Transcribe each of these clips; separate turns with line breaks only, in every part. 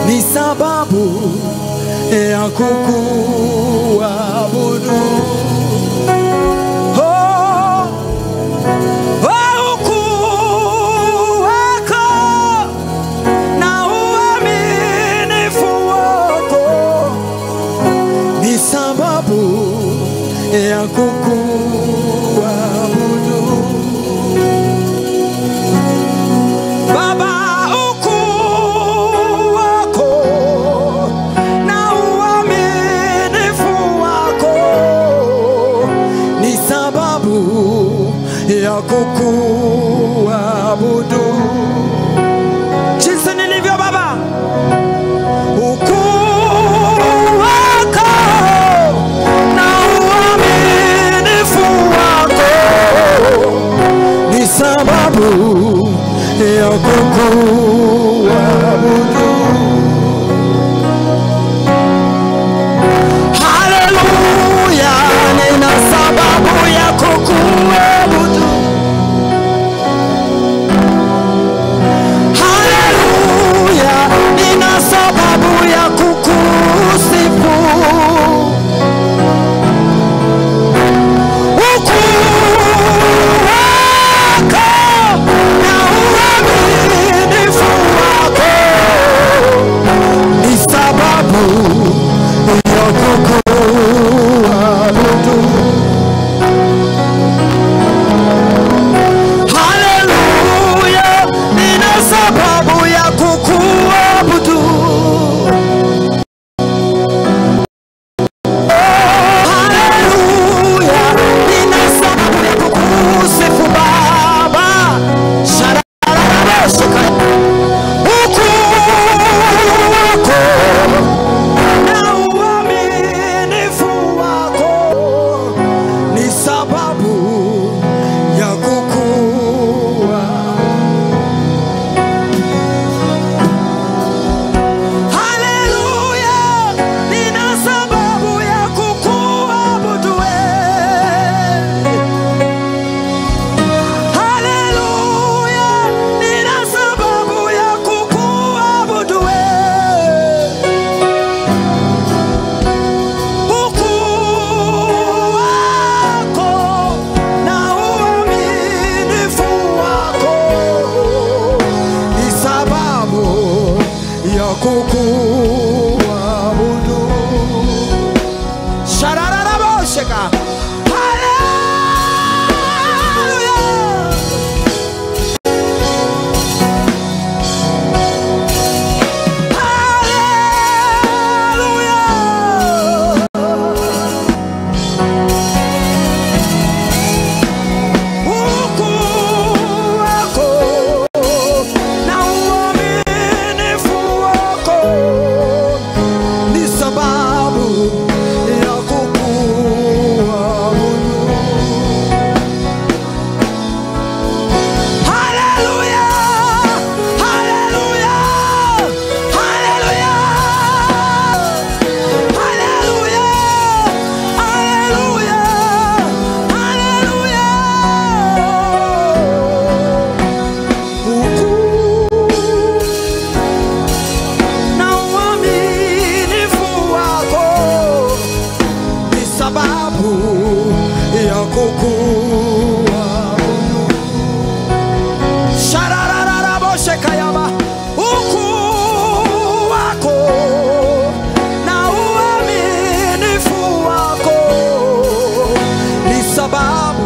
ni sababu ya kukuabudu. Ya kukuabudu Baba, ukuu wako na uaminifu wako ni sababu ya kukuabudu. Jinsi nilivyo Baba, sababu ya kukuabudu. Haleluya, nina sababu ya kukuabudu. Haleluya, nina sababu ya kukusifu.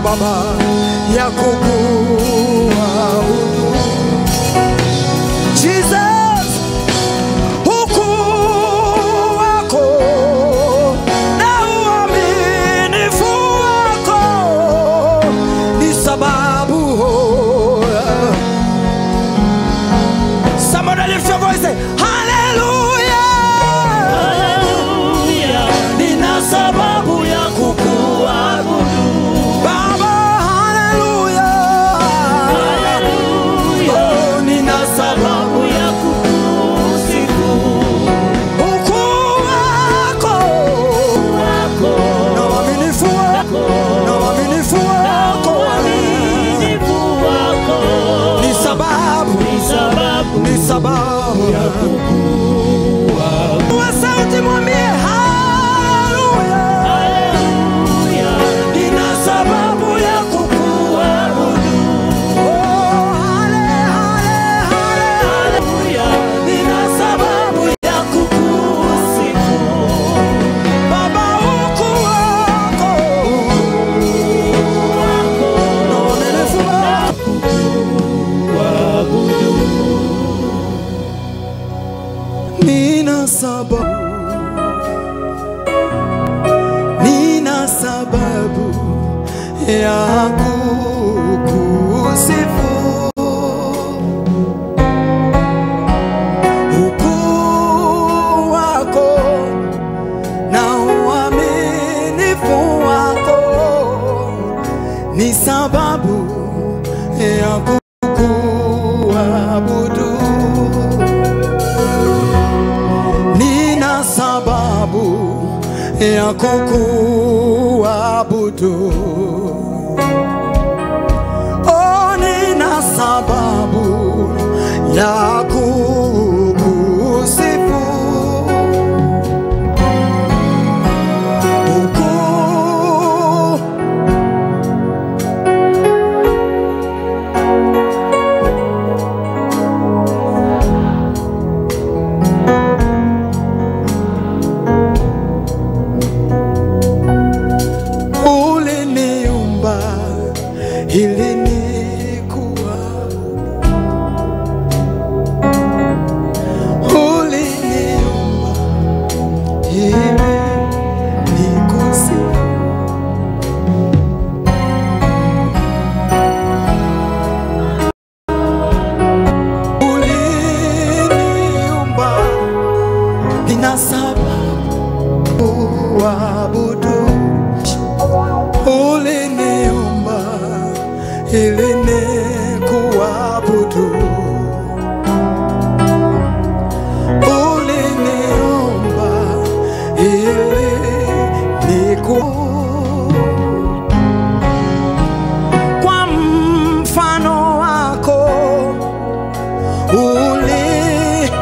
Baba ya kukuabudu. Jesus, ukuu wako na uaminifu wako ni sababu. Somebody lift your voice, say hallelujah. Hallelujah, nina sababu ya kukuabudu. Baba, hallelujah. nina sababu ya kukusifu. Ukuu wako na uaminifu wako ni sababu ya kukuabudu. Nina sababu ya kukuabudu. Oh, nina sababu ya kukusifu. Ili nikuabudu, uliniumba ili nikusifu. Uliniumba, nina sababu kuabudu. Uliniumba ili nikuabudu. Uliniumba ili kwa mfano wako uliumba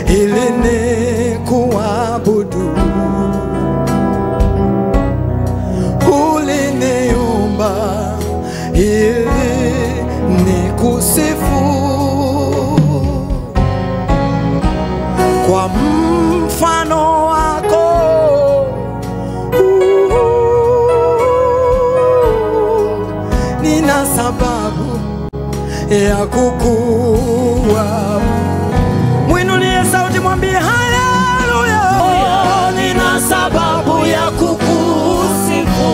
ili nikuabudu. Ili nikusifu kwa mfano wako. Nina sababu ya kukuabudu. Mwinulie sauti, mwambie haleluya. Nina sababu ya kukusifu.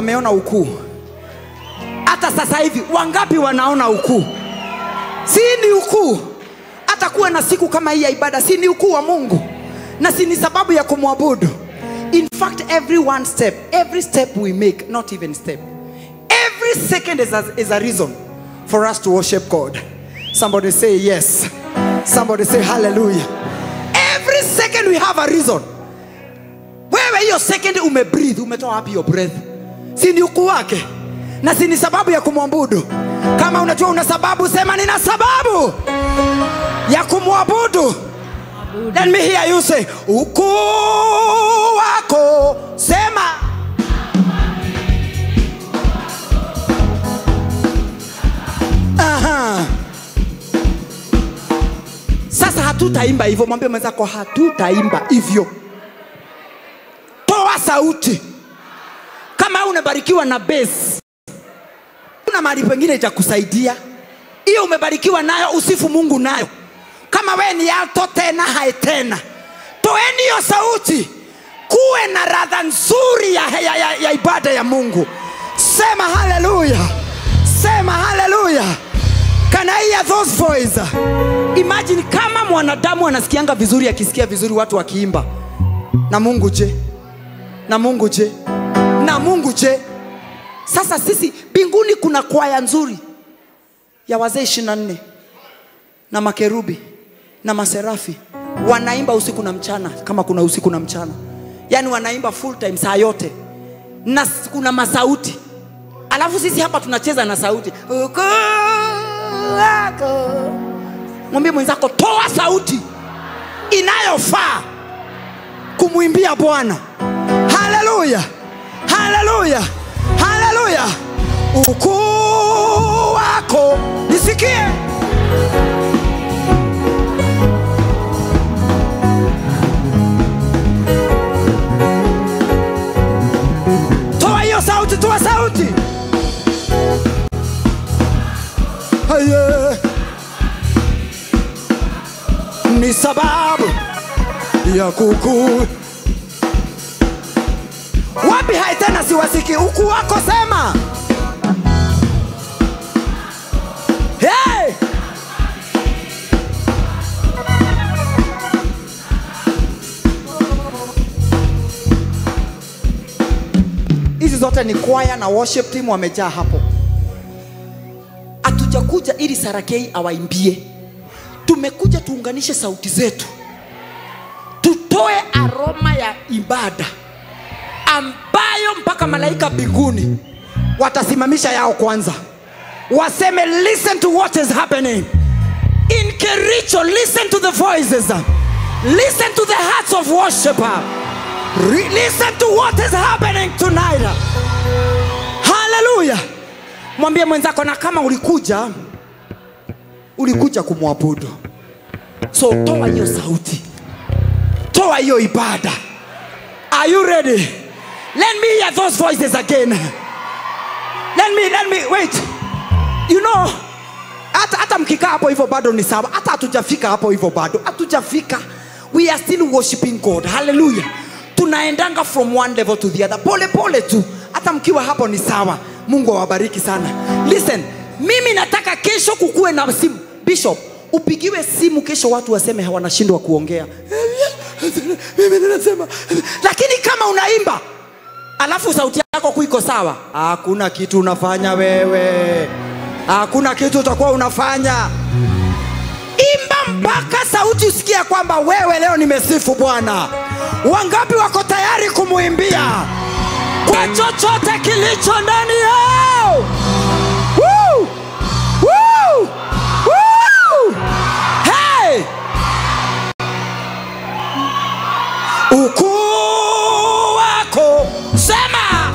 wameona ukuu? Hata sasa hivi wangapi wanaona ukuu? Si ni ukuu? Hata kuwa na siku kama hii ya ibada, si ni ukuu wa Mungu? Na si ni sababu ya kumwabudu? In fact, every step we make, not even step, every second is a reason for us to worship God. Somebody say yes. Somebody say hallelujah. Every second we have a reason. Wewe hiyo second umebreathe, umetoa wapi your breath? Si ni ukuu wake? Na si ni sababu ya kumwabudu? Kama unajua una sababu, sema nina sababu ya kumwabudu. Let me hear you say ukuu wako. Sema. Aha. Sasa hatutaimba hivyo. Mwambie mwenzako hatutaimba hivyo. Toa sauti. Kama unabarikiwa na bass, kuna mahali pengine itakusaidia. Hiyo umebarikiwa nayo, usifu Mungu nayo. Kama wewe ni alto tena hai tena, toeni hiyo sauti. Kuwe na radha nzuri ya ibada ya Mungu. Sema hallelujah. Sema hallelujah. Can I hear those voices? Imagine kama mwanadamu anasikianga vizuri, akisikia vizuri watu wakiimba. Na Mungu je? Na Mungu je? Na Mungu je? Sasa sisi mbinguni kuna kwaya nzuri ya wazee 24 na makerubi na maserafi, wanaimba usiku na mchana, kama kuna usiku na mchana. Yani wanaimba full time, saa yote. Na kuna masauti. Alafu sisi hapa tunacheza na sauti. Mwambie mwenzako toa sauti inayofaa kumuimbia Bwana. Hallelujah. Hallelujah. Hallelujah. Ukuu wako nisikie. Toa hiyo sauti, toa sauti. Haye. Ni sababu ya kukuu. Wapi hai tena siwasiki? Ukuu wako sema. Hey! Hizi zote ni choir na worship team wamejaa hapo. Hatujakuja ili Sarakei awaimbie. Tumekuja tuunganishe sauti zetu, tutoe aroma ya ibada ambayo mpaka malaika mbinguni watasimamisha yao kwanza. Waseme listen to what is happening in Kericho. Listen to the voices. Listen to the hearts of worshiper. Listen to what is happening tonight. Hallelujah. Mwambie mwenzako na kama ulikuja kumwabudu, so toa hiyo sauti. Toa hiyo ibada. Are you ready? Let me hear those voices again. Let me wait. You know, hata mkika hapo hivyo bado ni sawa. Hata hatujafika hapo hivyo bado. Hatujafika. We are still worshiping God. Hallelujah. Tunaendanga from one level to the other. Pole pole tu. Hata mkiwa hapo ni sawa. Mungu awabariki sana. Listen, mimi nataka kesho kukuwe na simu. Bishop, upigiwe simu kesho watu waseme hawanashindwa kuongea. Mimi ninasema. Lakini kama unaimba alafu sauti yako kuiko sawa, hakuna kitu unafanya wewe. Hakuna kitu utakuwa unafanya. Imba mpaka sauti usikia kwamba wewe leo nimesifu Bwana. Wangapi wako tayari kumuimbia kwa chochote kilicho ndani yao? Woo! Woo! Woo! Hey! Ukuu wako sema.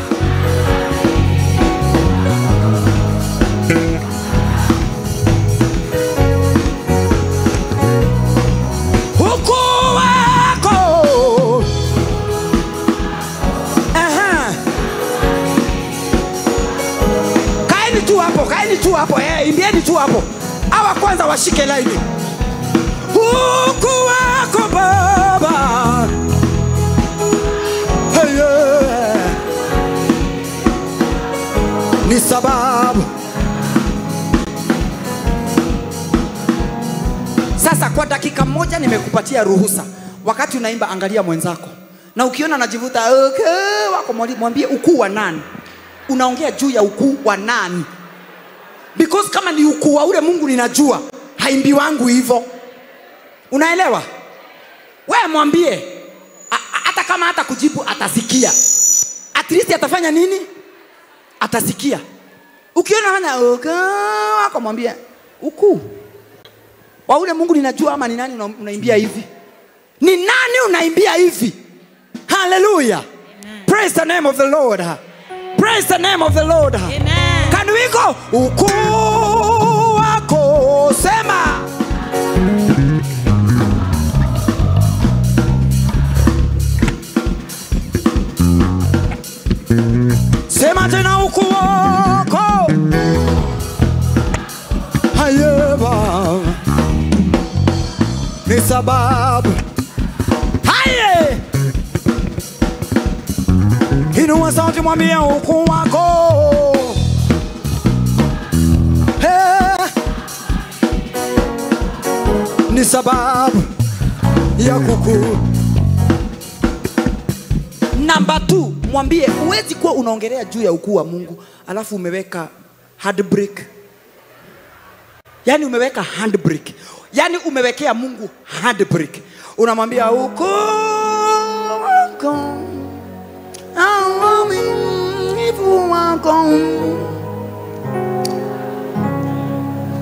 Ukuu wako. Aha. Kaeni tu hapo. Imbieni tu hapo. Hawa kwanza washike line. Ukuu wako Baba. Hey, yeah. ni sababu. Sasa kwa dakika moja nimekupatia ruhusa. Wakati unaimba angalia mwenzako. Na ukiona anajivuta okay, wako mwambie ukuu wa nani? Unaongea juu ya ukuu wa nani? Because kama ni ukuu wa ule Mungu ninajua, haimbi wangu hivyo. Unaelewa? Wewe mwambie hata kama hata kujibu atasikia. At least atafanya nini? Atasikia. Ukiona hana wako mwambie ukuu wa ule Mungu ninajua, ama ni nani unaimbia hivi? Ni nani unaimbia hivi? Hallelujah. Praise the name of the Lord. Praise the name of the Lord.
Amen.
Can we go? Ukuu wako sema. Sema tena ukuu wako. Hayeba. Ni sababu. Haye. Inua sauti mwambie ukuu wako. Ni sababu ya kuku. Number 2, mwambie huwezi kuwa unaongelea juu ya ukuu wa Mungu alafu umeweka handbrake. Yani umeweka handbrake. Yani umewekea Mungu handbrake. Unamwambia ukuu wako.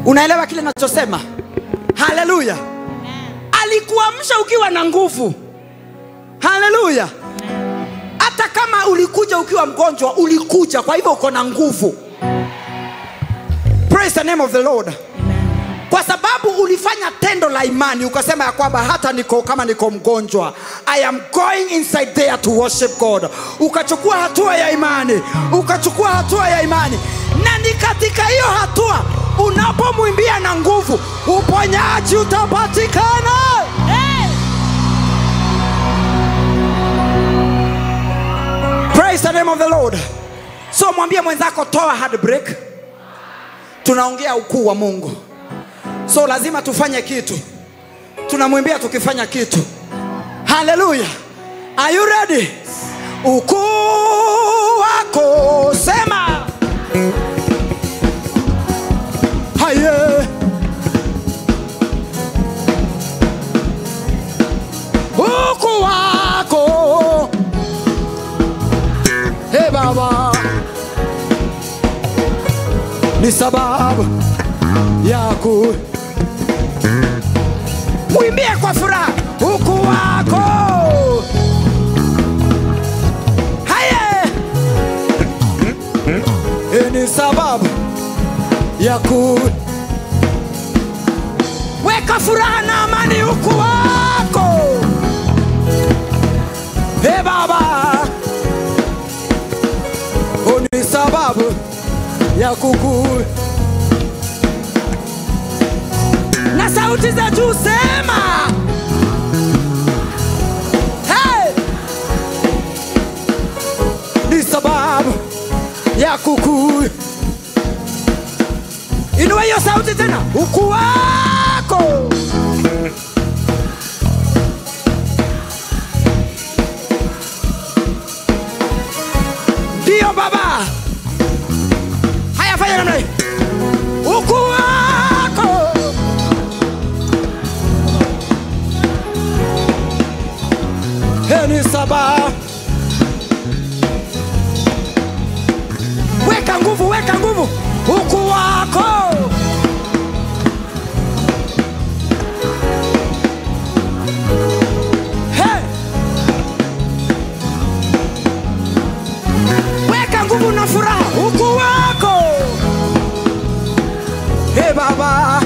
Unaelewa kile ninachosema? Hallelujah. Alikuamsha ukiwa na nguvu. Hallelujah. Hata kama ulikuja ukiwa mgonjwa, ulikuja kwa hivyo uko na nguvu. Praise the name of the Lord. Kwa sababu ulifanya tendo la imani, ukasema ya kwamba hata kama niko mgonjwa, I am going inside there to worship God. Ukachukua hatua ya imani, ukachukua hatua ya imani. Na ni katika hiyo hatua unapomwimbia na nguvu, uponyaji utapatikana. Hey! Praise the name of the Lord. So mwambie mwenzako toa handbrake. Tunaongea ukuu wa Mungu. So lazima tufanye kitu. Tunamwimbia tukifanya kitu. Hallelujah. Are you ready? Ukuu wako sema. Haye. Ukuu wako. Hey Baba. Ni sababu yako. Mwimbie kwa furaha ukuu wako. Haye. Ni sababu yako. Weka furaha na amani ukuu wako. Hey Baba. Ni sababu ya kuku. Na sauti za juu sema. Hey! Ni sababu ya kuku. Inua hiyo sauti tena. Ukuu wako. Ndio Baba. Haya fanya namna hii. Ukuu wako. Ni sababu. Weka nguvu, weka nguvu. Ukuu wako. Hey. Weka nguvu na furaha. Ukuu wako. Hey Baba.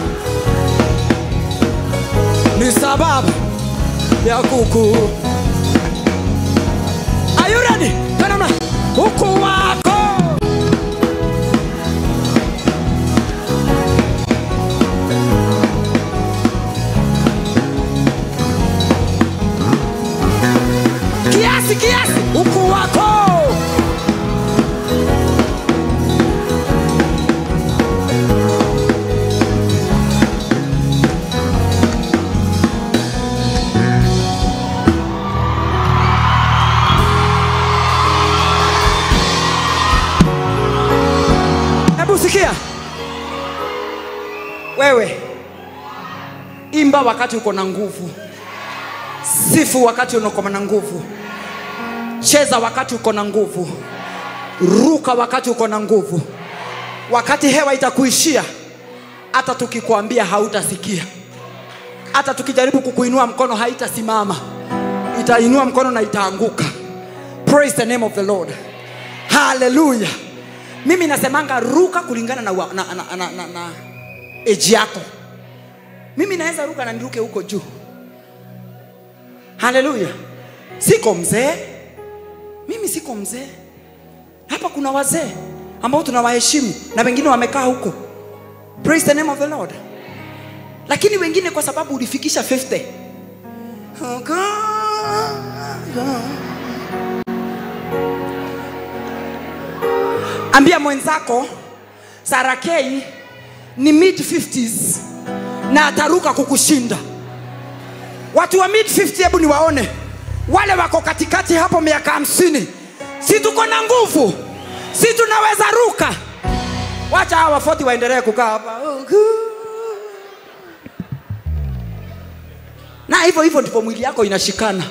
Ni sababu ya kuku. Are you ready? Tena ukuu wako. Kiasi ukuu wako. Sikia. Wewe imba wakati uko na nguvu. Sifu wakati uko na nguvu. Cheza wakati uko na nguvu. Ruka wakati uko na nguvu. Wakati hewa itakuishia, hata tukikwambia hautasikia. Hata tukijaribu kukuinua mkono haitasimama. Itainua mkono na itaanguka. Praise the name of the Lord. Hallelujah. Mimi nasemanga ruka kulingana na age yako. Mimi naweza ruka na niruke huko juu. Hallelujah. Siko mzee. Mimi siko mzee. Hapa kuna wazee ambao tunawaheshimu na wengine wamekaa huko. Praise the name of the Lord. Lakini wengine kwa sababu ulifikisha 50. Ambia mwenzako Sarakei ni mid 50s na ataruka kukushinda. Watu wa mid 50 hebu niwaone. Wale wako katikati hapo miaka 50. Si tuko na nguvu. Si tunaweza ruka. Wacha hawa 40 waendelee kukaa hapa. Na hivyo ndipo mwili yako inashikana.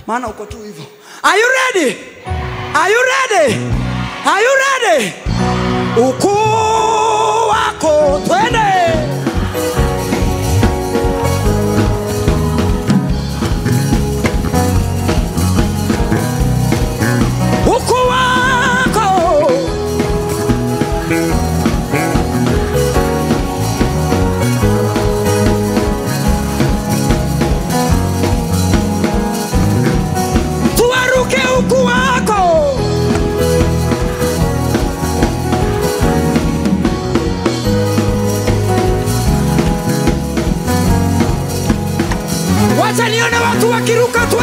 Maana uko tu hivyo. Are you ready? Are you ready? Are you ready? Ukuu wako twende. Ukuu wako. Tuaruke ukuu wako. Wacha nione watu wakiruka tu.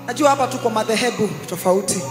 Najua hapa tuko madhehebu tofauti.